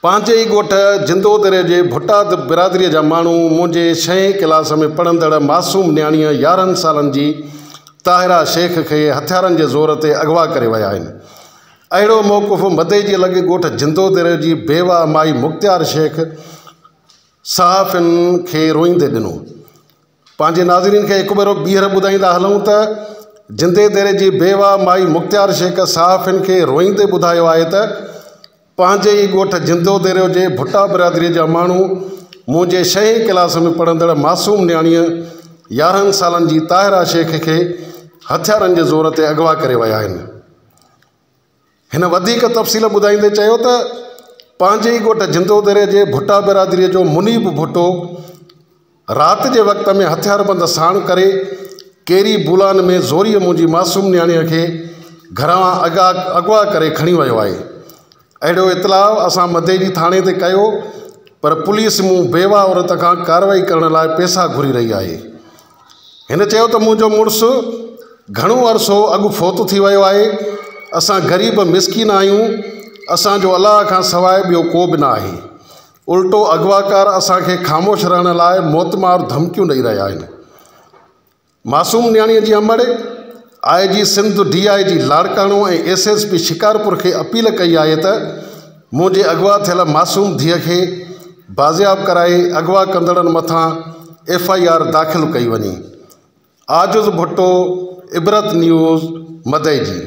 पंहिंजे ई ॻोठ जिंदोदरे जे भुट्टा बिरादरीअ जा माण्हू मुंहिंजे 6हीं क्लास में पढ़ंदड़ मासूम न्याणीअ 11 सालनि जी ताहिरा शेख खे हथियारनि जे ज़ोर ते अगवा करे विया आहिनि। अहिड़ो मौक़ुफ़ मदई जे लॻे ॻोठ जिंदोदरे जी बेवा माई मुख़्तियार शेख सहाफ़ियुनि खे रोईंदे ॾिनो। पंहिंजे नाज़रीन खे हिकु भेरो ॿीहर ॿुधाईंदा हलूं त जिंदोदरे जी बेवा माई मुख़्तियार शेख सहाफ़ियुनि खे रोईंदे ॿुधायो आहे त पंहिंजे ई ॻोठ जिंदोदरे जे भुट्टा बिरादरीअ जा माण्हू मुंहिंजे 6हीं क्लास में पढ़ंदड़ मासूम न्याणीअ 11 सालनि जी ताहिरा शेख खे हथियारनि जे ज़ोर ते अगवा करे विया आहिनि। हिन वधीक तफ़सील ॿुधाईंदे चयो त पंहिंजे ई ॻोठ जिंदोदरे जे भुट्टा बिरादरीअ जो मुनीब भुट्टो राति जे वक़्त में हथियारबंद साण करे केरी बुलान में ज़ोरीअ मुंहिंजी मासूम न्याणीअ खे घरां अगवा करे खणी वियो आहे। अहिड़ो इतलाउ असां मदई थाणे ते कयो, पर पुलिस मूं बेवा औरत खां कार्रवाई करण लाइ पैसा घुरी रही आहे। हिन चयो त मुंहिंजो मुड़ुसु घणो अरसो अॻु फ़ौत थी वियो आहे। असां ग़रीब मिसकीन आहियूं। असांजो अलाह खां सवाइ ॿियो को बि न आहे। उल्टो अगवाकार असांखे ख़ामोश रहण लाइ मौतमार धमकियूं ॾेई रहिया आहिनि। मासूम न्याणीअ जी अमड़ IG सिंध DIG लाड़काणो ऐं SSP शिकारपुर खे अपील कई आहे त मुंहिंजे अगवा थियल मासूम धीअ खे बाज़ियाब कराए अगवा कंदड़नि मथां FIR दाख़िल कई वञे। आजुज़ भुट्टो, इबरत न्यूज़, मदई जी।